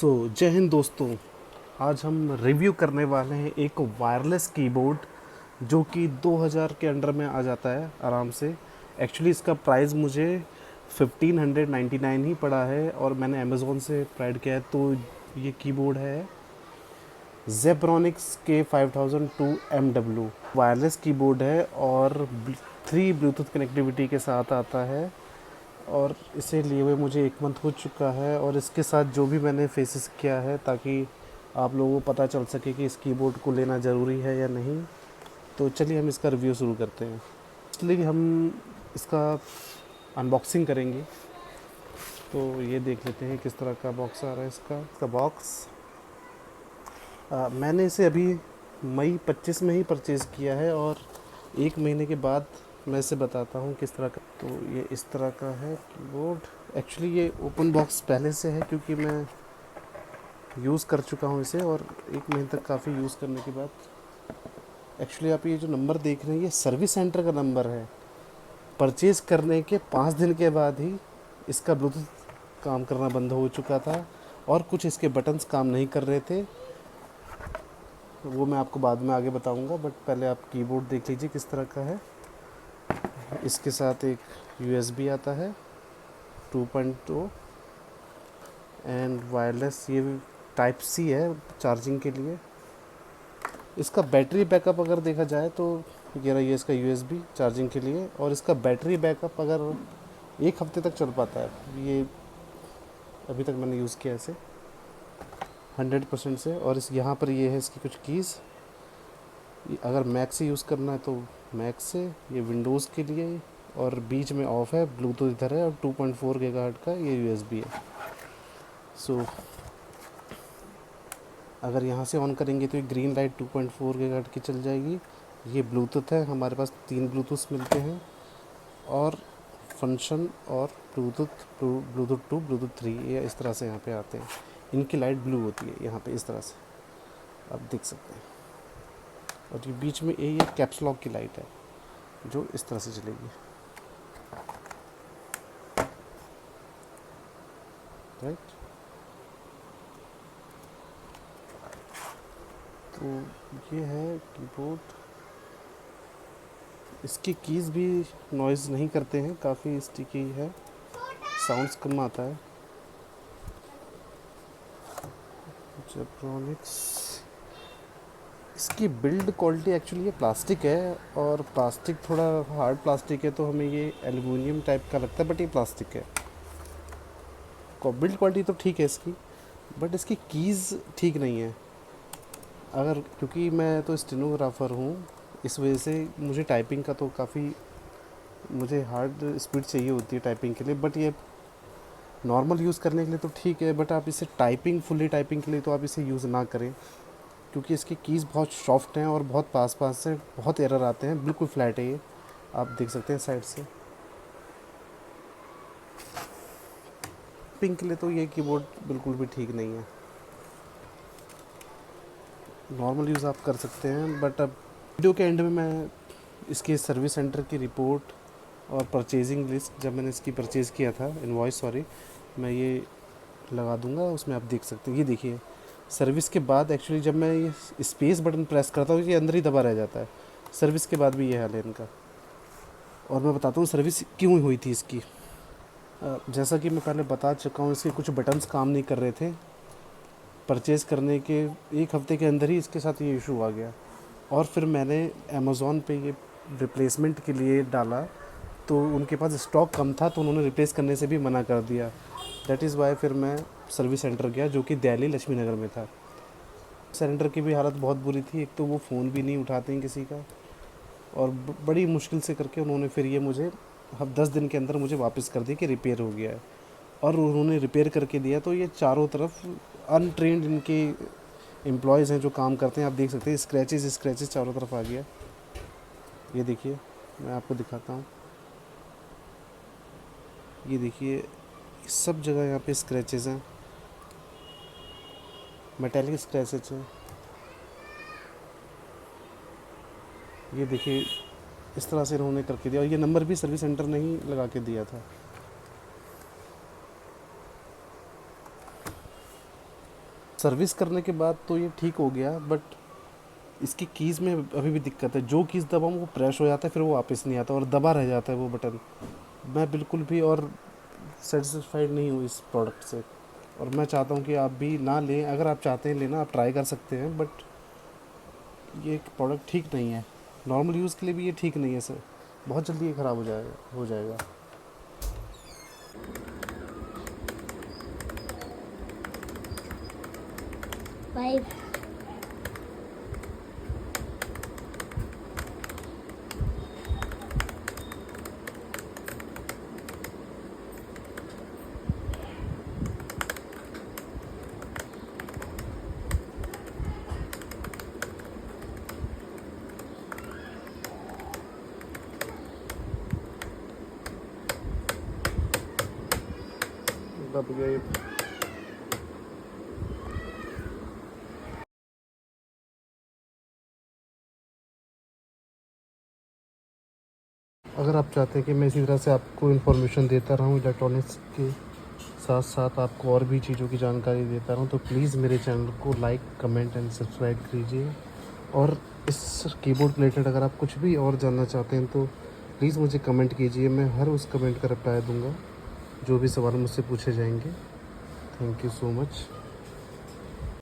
जय हिंद दोस्तों। आज हम रिव्यू करने वाले हैं एक वायरलेस कीबोर्ड जो कि 2000 के अंडर में आ जाता है आराम से। एक्चुअली इसका प्राइस मुझे 1599 ही पड़ा है और मैंने अमेज़ोन से प्राइड किया है। तो ये कीबोर्ड है जेब्रॉनिक्स के 5002 MW। वायरलेस कीबोर्ड है और 3 ब्लूटूथ कनेक्टिविटी के साथ आता है और इसे लिए हुए मुझे 1 मंथ हो चुका है। और इसके साथ जो भी मैंने फेसेस किया है ताकि आप लोगों को पता चल सके कि इस कीबोर्ड को लेना ज़रूरी है या नहीं। तो चलिए हम इसका रिव्यू शुरू करते हैं। इसलिए हम इसका अनबॉक्सिंग करेंगे। तो ये देख लेते हैं किस तरह का बॉक्स आ रहा है इसका बॉक्स। मैंने इसे अभी मई 25 में ही परचेज़ किया है और 1 महीने के बाद मैं इसे बताता हूँ किस तरह का। तो ये इस तरह का है कीबोर्ड। एक्चुअली ये ओपन बॉक्स पहले से है क्योंकि मैं यूज़ कर चुका हूँ इसे और 1 महीने तक काफ़ी यूज़ करने के बाद। एक्चुअली आप ये जो नंबर देख रहे हैं ये सर्विस सेंटर का नंबर है। परचेज़ करने के 5 दिन के बाद ही इसका ब्लूटूथ काम करना बंद हो चुका था और कुछ इसके बटन्स काम नहीं कर रहे थे। वो मैं आपको बाद में आगे बताऊंगा, बट पहले आप कीबोर्ड देख लीजिए किस तरह का है। इसके साथ एक USB आता है 2.0 एंड वायरलेस, ये टाइप C है चार्जिंग के लिए। इसका बैटरी बैकअप अगर देखा जाए तो ये रहा, ये इसका USB चार्जिंग के लिए। और इसका बैटरी बैकअप अगर 1 हफ्ते तक चल पाता है। ये अभी तक मैंने यूज़ किया इसे 100% से। और इस यहाँ पर ये है इसकी कुछ कीज़। अगर मैक से यूज़ करना है तो मैक से, ये विंडोज़ के लिए। और बीच में ऑफ है, ब्लूटूथ इधर है और 2.4 गीगाहर्ट्ज़ का ये USB है। सो अगर यहाँ से ऑन करेंगे तो ये ग्रीन लाइट 2.4 गीगाहर्ट्ज़ की चल जाएगी। ये ब्लूटूथ है, हमारे पास 3 ब्लूटूथ मिलते हैं और फंक्शन और ब्लूटूथ 2 ब्लूटूथ 3 ये इस तरह से यहाँ पे आते हैं। इनकी लाइट ब्लू होती है यहाँ पे इस तरह से, आप देख सकते हैं। और ये बीच में ये कैप्स लॉक की लाइट है जो इस तरह से चलेगी, राइट। तो ये है कीबोर्ड। इसकी कीज़ भी नॉइज़ नहीं करते हैं, काफ़ी स्टिकी है, साउंड्स कम आता है। जेब्रॉनिक्स, इसकी बिल्ड क्वालिटी एक्चुअली ये प्लास्टिक है और प्लास्टिक थोड़ा हार्ड प्लास्टिक है, तो हमें ये एल्युमिनियम टाइप का लगता है, बट ये प्लास्टिक है। बिल्ड क्वालिटी तो ठीक है इसकी, बट इसकी कीज़ ठीक नहीं है। अगर क्योंकि मैं तो स्टेनोग्राफ़र हूँ, इस वजह से मुझे टाइपिंग का तो काफ़ी मुझे हार्ड स्पीड चाहिए होती है टाइपिंग के लिए। बट ये नॉर्मल यूज़ करने के लिए तो ठीक है, बट आप इसे फुल्ली टाइपिंग के लिए तो आप इसे यूज़ ना करें, क्योंकि इसकी कीज़ बहुत सॉफ्ट हैं और बहुत पास से बहुत एरर आते हैं। बिल्कुल फ्लैट है ये, आप देख सकते हैं साइड से। टाइपिंग के लिए तो ये कीबोर्ड बिल्कुल भी ठीक नहीं है। नॉर्मल यूज़ आप कर सकते हैं, बट अब वीडियो के एंड में मैं इसके सर्विस सेंटर की रिपोर्ट और परचेजिंग लिस्ट, जब मैंने इसकी परचेज़ किया था इनवॉइस, सॉरी, मैं ये लगा दूंगा, उसमें आप देख सकते हैं। ये देखिए सर्विस के बाद एक्चुअली जब मैं ये स्पेस बटन प्रेस करता हूँ ये अंदर ही दबा रह जाता है। सर्विस के बाद भी ये हाल है इनका। और मैं बताता हूँ सर्विस क्यों हुई थी इसकी। जैसा कि मैं पहले बता चुका हूँ, इसके कुछ बटन्स काम नहीं कर रहे थे। परचेज़ करने के 1 हफ्ते के अंदर ही इसके साथ ये इशू आ गया। और फिर मैंने अमेज़ॉन पे ये रिप्लेसमेंट के लिए डाला, तो उनके पास स्टॉक कम था, तो उन्होंने रिप्लेस करने से भी मना कर दिया। दैट इज़ वाई फिर मैं सर्विस सेंटर गया जो कि दिल्ली लक्ष्मी नगर में था। सेंटर की भी हालत बहुत बुरी थी। एक तो वो फ़ोन भी नहीं उठाते हैं किसी का, और बड़ी मुश्किल से करके उन्होंने फिर ये मुझे 10 दिन के अंदर मुझे वापस कर दिया कि रिपेयर हो गया है। और उन्होंने रिपेयर करके दिया, तो ये चारों तरफ अनट्रेंड इनके एम्प्लॉयज़ हैं जो काम करते हैं। आप देख सकते हैं स्क्रैचेस चारों तरफ आ गया। ये देखिए, मैं आपको दिखाता हूँ। ये देखिए सब जगह यहाँ पे स्क्रैचेस हैं, मेटेलिक स्क्रैचेस हैं। ये देखिए इस तरह से इन्होंने करके दिया, और ये नंबर भी सर्विस सेंटर ने ही लगा के दिया था। सर्विस करने के बाद तो ये ठीक हो गया, बट इसकी कीज़ में अभी भी दिक्कत है। जो कीज़ दबाऊँ वो प्रेस हो जाता है, फिर वो वापस नहीं आता और दबा रह जाता है वो बटन। मैं बिल्कुल भी और सेटिस्फाइड नहीं हूँ इस प्रोडक्ट से, और मैं चाहता हूँ कि आप भी ना लें। अगर आप चाहते हैं लेना, आप ट्राई कर सकते हैं, बट ये प्रोडक्ट ठीक नहीं है। नॉर्मल यूज़ के लिए भी ये ठीक नहीं है सर, बहुत जल्दी ये ख़राब हो जाएगा। 5 दब गया ये। अगर आप चाहते हैं कि मैं इसी तरह से आपको इन्फॉर्मेशन देता रहूं इलेक्ट्रॉनिक्स के साथ साथ आपको और भी चीज़ों की जानकारी देता रहूं, तो प्लीज़ मेरे चैनल को लाइक, कमेंट एंड सब्सक्राइब कीजिए। और इस कीबोर्ड रिलेटेड अगर आप कुछ भी और जानना चाहते हैं तो प्लीज़ मुझे कमेंट कीजिए, मैं हर उस कमेंट का रिप्लाई दूंगा जो भी सवाल मुझसे पूछे जाएंगे। Thank you so much.